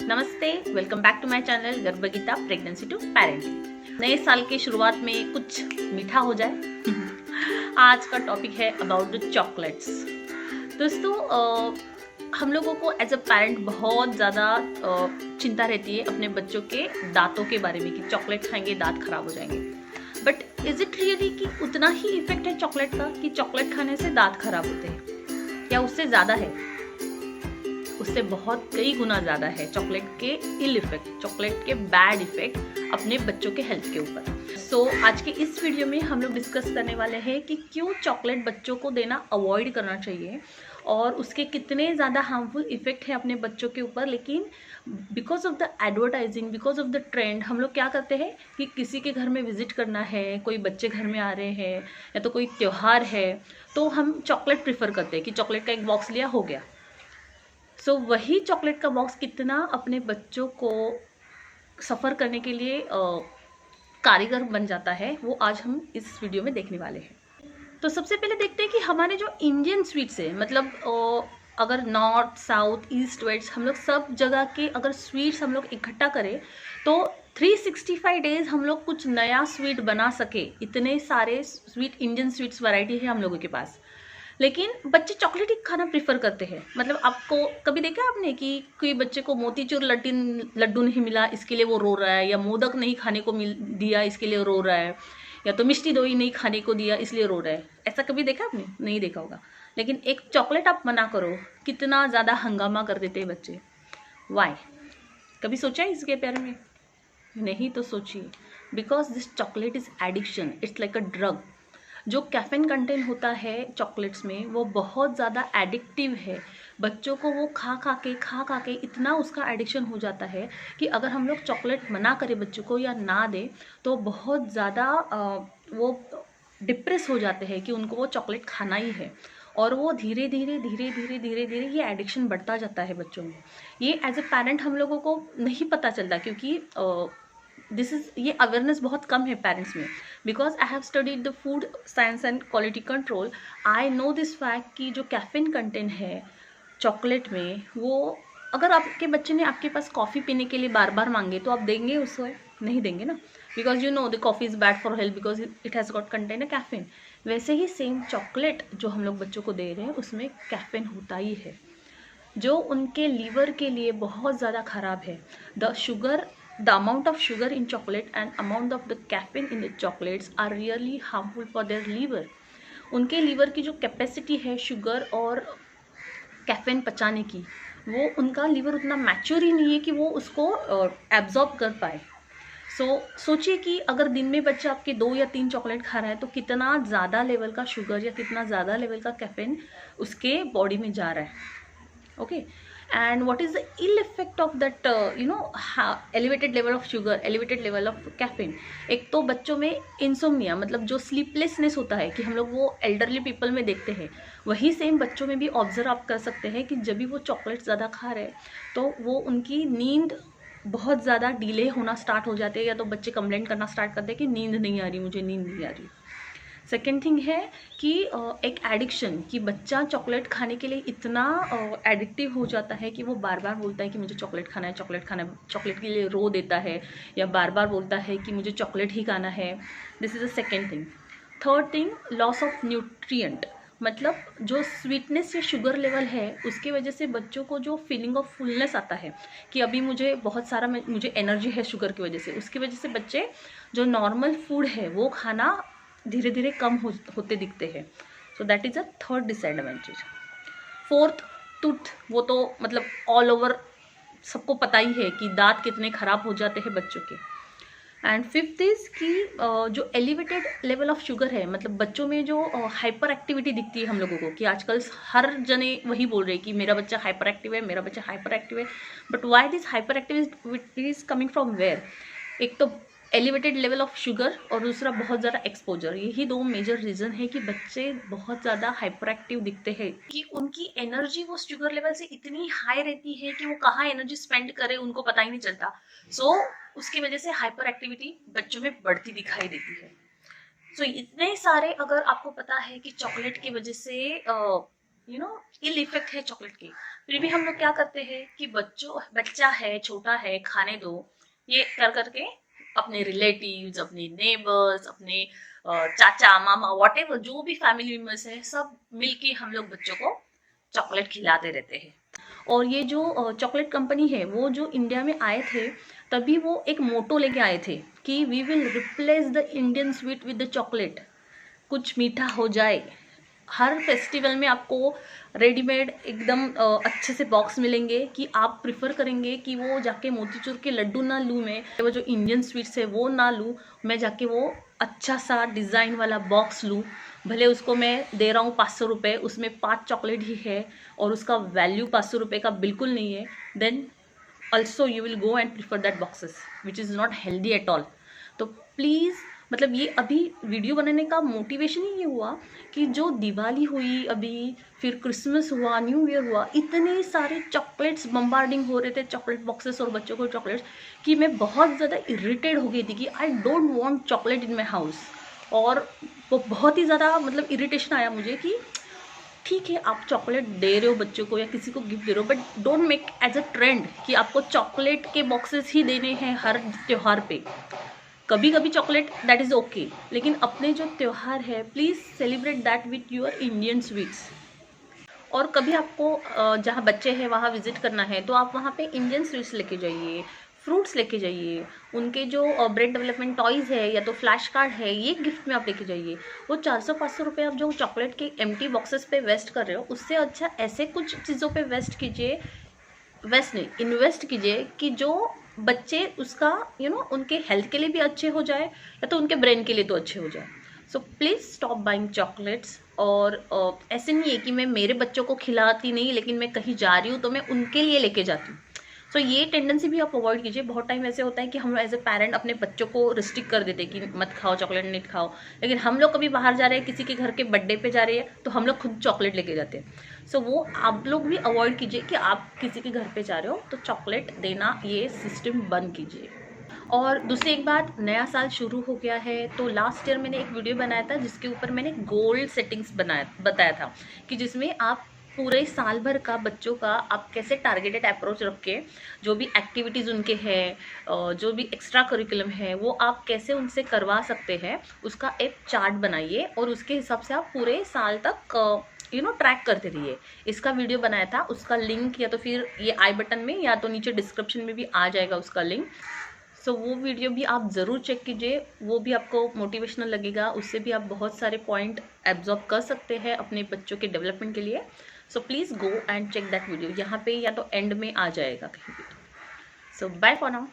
नमस्ते, welcome back to my channel Garbhgeeta pregnancy to parenting. नए साल की शुरुआत में कुछ मीठा हो जाए। आज का टॉपिक है अबाउट द चॉकलेट्स। दोस्तों, हम लोगों को एज अ पेरेंट बहुत ज़्यादा चिंता रहती है अपने बच्चों के दांतों के बारे में कि चॉकलेट खाएंगे दांत खराब हो जाएंगे। बट इज इट रियली कि उतना ही इफेक्ट है चॉकलेट का कि चॉकलेट खाने से दांत खराब होते हैं, या उससे ज़्यादा है? उससे बहुत कई गुना ज़्यादा है चॉकलेट के इल इफेक्ट, चॉकलेट के बैड इफेक्ट अपने बच्चों के हेल्थ के ऊपर। सो आज के इस वीडियो में हम लोग डिस्कस करने वाले हैं कि क्यों चॉकलेट बच्चों को देना अवॉइड करना चाहिए और उसके कितने ज़्यादा हार्मफुल इफेक्ट है अपने बच्चों के ऊपर। लेकिन because of the advertising, because of the trend, हम लोग क्या करते हैं कि किसी के घर में विजिट करना है, कोई बच्चे घर में आ रहे हैं या तो कोई त्यौहार है, तो हम चॉकलेट प्रीफर करते हैं कि चॉकलेट का एक बॉक्स लिया हो गया। सो वही चॉकलेट का बॉक्स कितना अपने बच्चों को सफ़र करने के लिए कारीगर बन जाता है, वो आज हम इस वीडियो में देखने वाले हैं। तो सबसे पहले देखते हैं कि हमारे जो इंडियन स्वीट्स है, मतलब अगर नॉर्थ साउथ ईस्ट वेस्ट हम लोग सब जगह के अगर स्वीट्स हम लोग इकट्ठा करें तो 365 डेज हम लोग कुछ नया स्वीट बना सके, इतने सारे स्वीट इंडियन स्वीट्स वैरायटी है हम लोगों के पास। लेकिन बच्चे चॉकलेट ही खाना प्रीफर करते हैं। मतलब आपको कभी देखा आपने कि कोई बच्चे को मोतीचूर लड्डू नहीं मिला इसके लिए वो रो रहा है, या मोदक नहीं खाने को मिल दिया इसके लिए रो रहा है, या तो मिष्टी दोई नहीं खाने को दिया इसलिए रो रहा है? ऐसा कभी देखा आपने? नहीं देखा होगा। लेकिन एक चॉकलेट आप मना करो, कितना ज़्यादा हंगामा कर देते हैं बच्चे। वाई? कभी सोचा है इसके बारे में? नहीं तो सोचिए। Because this chocolate is addiction, it's like a drug. जो कैफीन कंटेंट होता है चॉकलेट्स में वो बहुत ज़्यादा एडिक्टिव है। बच्चों को वो खा खा के इतना उसका एडिक्शन हो जाता है कि अगर हम लोग चॉकलेट मना करें बच्चों को या ना दें तो बहुत ज़्यादा वो डिप्रेस हो जाते हैं कि उनको वो चॉकलेट खाना ही है। और वो धीरे धीरे ये एडिक्शन बढ़ता जाता है बच्चों में। ये एज ए पेरेंट हम लोगों को नहीं पता चलता, क्योंकि ये अवेयरनेस बहुत कम है पेरेंट्स में। Because I have studied the food science and quality control, I know this fact कि जो कैफीन कंटेंट है चॉकलेट में, वो अगर आपके बच्चे ने आपके पास कॉफ़ी पीने के लिए बार बार मांगे तो आप देंगे उसको? नहीं देंगे ना, because you know the coffee is bad for health because it has got content a caffeine. वैसे ही सेम चॉकलेट जो हम लोग बच्चों को दे रहे हैं उसमें कैफीन होता ही है, जो उनके लीवर के लिए बहुत ज़्यादा ख़राब है। The amount of sugar in chocolate and amount of the caffeine in the chocolates are really harmful for their liver. उनके लीवर की जो कैपेसिटी है शुगर और कैफीन पचाने की, वो उनका लीवर उतना मैच्योर ही नहीं है कि वो उसको एब्जॉर्ब कर पाए। सोचिए कि अगर दिन में बच्चा आपके 2 या 3 चॉकलेट खा रहा है तो कितना ज़्यादा लेवल का शुगर या कितना ज़्यादा लेवल का कैफीन उसके बॉडी में जा रहा है। Okay, and what is the ill effect of that elevated level of sugar, elevated level of caffeine? एक तो बच्चों में इंसोम्निया, मतलब जो स्लीपलेसनेस होता है कि हम लोग वो एल्डरली पीपल में देखते हैं, वही सेम बच्चों में भी ऑब्जर्व आप कर सकते हैं कि जब भी वो चॉकलेट ज़्यादा खा रहे हैं तो वो उनकी नींद बहुत ज़्यादा डिले होना स्टार्ट हो जाते हैं, या तो बच्चे कंप्लेंट करना स्टार्ट करते हैं कि नींद नहीं आ रही, मुझे नींद नहीं आ रही। सेकेंड थिंग है कि एक एडिक्शन, कि बच्चा चॉकलेट खाने के लिए इतना एडिक्टिव हो जाता है कि वो बार बार बोलता है कि मुझे चॉकलेट खाना है, चॉकलेट खाना है, चॉकलेट के लिए रो देता है या बार बार बोलता है कि मुझे चॉकलेट ही खाना है। This is a second thing. Third thing, loss of nutrient, मतलब जो स्वीटनेस या शुगर लेवल है उसके वजह से बच्चों को जो फीलिंग ऑफ फुलनेस आता है कि अभी मुझे बहुत सारा मुझे एनर्जी है शुगर की वजह से, उसकी वजह से बच्चे जो नॉर्मल फूड है वो खाना धीरे धीरे कम होते दिखते हैं। So that is a third disadvantage. Fourth, tooth, वो तो मतलब ऑल ओवर सबको पता ही है कि दांत कितने ख़राब हो जाते हैं बच्चों के। एंड फिफ्थ इज़ कि जो एलिवेटेड लेवल ऑफ शुगर है, मतलब बच्चों में जो हाइपर एक्टिविटी दिखती है हम लोगों को, कि आजकल हर जने वही बोल रहे हैं कि मेरा बच्चा हाइपर एक्टिव है, मेरा बच्चा हाइपर एक्टिव है। But why this hyper activity is coming from where? एक तो एलिवेटेड लेवल ऑफ शुगर और दूसरा बहुत ज़्यादा एक्सपोजर। यही 2 मेजर रीज़न है कि बच्चे बहुत ज़्यादा हाइपर एक्टिव दिखते हैं, कि उनकी एनर्जी वो शुगर लेवल से इतनी हाई रहती है कि वो कहाँ एनर्जी स्पेंड करे उनको पता ही नहीं चलता। उसकी वजह से हाइपर एक्टिविटी बच्चों में बढ़ती दिखाई देती है। इतने सारे, अगर आपको पता है कि चॉकलेट की वजह से इल इफेक्ट है चॉकलेट की। फिर भी हम लोग क्या करते हैं कि बच्चा है, छोटा है, खाने दो, ये कर करके अपने रिलेटिव्स, अपने नेबर्स, अपने चाचा मामा व्हाटएवर जो भी फैमिली मेंबर्स है, सब मिलके हम लोग बच्चों को चॉकलेट खिलाते रहते हैं। और ये जो चॉकलेट कंपनी है, वो जो इंडिया में आए थे तभी वो एक मोटो लेके आए थे कि we will replace the Indian sweet with the chocolate, कुछ मीठा हो जाए। हर फेस्टिवल में आपको रेडीमेड एकदम अच्छे से बॉक्स मिलेंगे कि आप प्रिफर करेंगे कि वो जाके मोतीचूर के लड्डू ना लूँ, मैं वो जो इंडियन स्वीट्स है वो ना लूँ, मैं जाके वो अच्छा सा डिज़ाइन वाला बॉक्स लूँ। भले उसको मैं दे रहा हूँ 500 रुपये, उसमें 5 चॉकलेट ही है और उसका वैल्यू 500 रुपये का बिल्कुल नहीं है, then also you will go and prefer that boxes which is not healthy at all. तो प्लीज़, मतलब ये अभी वीडियो बनाने का मोटिवेशन ही ये हुआ कि जो दिवाली हुई अभी, फिर क्रिसमस हुआ, न्यू ईयर हुआ, इतने सारे चॉकलेट्स बम्बार्डिंग हो रहे थे, चॉकलेट बॉक्सेस और बच्चों को चॉकलेट्स, कि मैं बहुत ज़्यादा इरिटेट हो गई थी कि I don't want chocolate in my house. और वो बहुत ही ज़्यादा मतलब इरिटेशन आया मुझे कि ठीक है, आप चॉकलेट दे रहे हो बच्चों को या किसी को गिफ्ट दे रहे हो, but don't make as a trend कि आपको चॉकलेट के बॉक्सेस ही देने हैं हर त्यौहार पे। कभी कभी चॉकलेट दैट इज़ ओके, लेकिन अपने जो त्यौहार है please celebrate that with your Indian sweets. और कभी आपको जहाँ बच्चे हैं वहाँ विजिट करना है तो आप वहाँ पे इंडियन स्वीट्स लेके जाइए, फ्रूट्स लेके जाइए, उनके जो ब्रेन डेवलपमेंट टॉयज़ है या तो फ्लैश कार्ड है, ये गिफ्ट में आप लेके जाइए। वो 400-500 रुपये आप जो चॉकलेट के एम्प्टी बॉक्सेस पे वेस्ट कर रहे हो, उससे अच्छा ऐसे कुछ चीज़ों पे वेस्ट कीजिए, वेस्ट नहीं इन्वेस्ट कीजिए कि जो बच्चे उसका उनके हेल्थ के लिए भी अच्छे हो जाए या तो उनके ब्रेन के लिए तो अच्छे हो जाए। So please stop buying chocolates. और ऐसे नहीं है कि मैं मेरे बच्चों को खिलाती नहीं, लेकिन मैं कहीं जा रही हूँ तो मैं उनके लिए लेके जाती हूँ। सो ये टेंडेंसी भी आप अवॉइड कीजिए। बहुत टाइम ऐसे होता है कि हम एज ए पेरेंट अपने बच्चों को रिस्ट्रिक्ट कर देते हैं कि मत खाओ चॉकलेट, नहीं खाओ, लेकिन हम लोग कभी बाहर जा रहे हैं, किसी के घर के बर्थडे पे जा रहे हैं तो हम लोग खुद चॉकलेट लेके जाते हैं। सो वो आप लोग भी अवॉइड कीजिए कि आप किसी के घर पे जा रहे हो तो चॉकलेट देना, ये सिस्टम बंद कीजिए। और दूसरी एक बात, नया साल शुरू हो गया है तो लास्ट ईयर मैंने एक वीडियो बनाया था जिसके ऊपर मैंने गोल सेटिंग्स बताया था कि जिसमें आप पूरे साल भर का बच्चों का आप कैसे टारगेटेड अप्रोच रख के जो भी एक्टिविटीज़ उनके हैं, जो भी एक्स्ट्रा करिकुलम है, वो आप कैसे उनसे करवा सकते हैं, उसका एक चार्ट बनाइए और उसके हिसाब से आप पूरे साल तक ट्रैक करते रहिए। इसका वीडियो बनाया था, उसका लिंक या तो फिर ये आई बटन में या तो नीचे डिस्क्रिप्शन में भी आ जाएगा उसका लिंक। सो वो वीडियो भी आप ज़रूर चेक कीजिए, वो भी आपको मोटिवेशनल लगेगा, उससे भी आप बहुत सारे पॉइंट एब्जॉर्ब कर सकते हैं अपने बच्चों के डेवलपमेंट के लिए। So please go and check that video, यहाँ पे या तो एंड में आ जाएगा कहीं भी। सो बाय फॉर नाउ।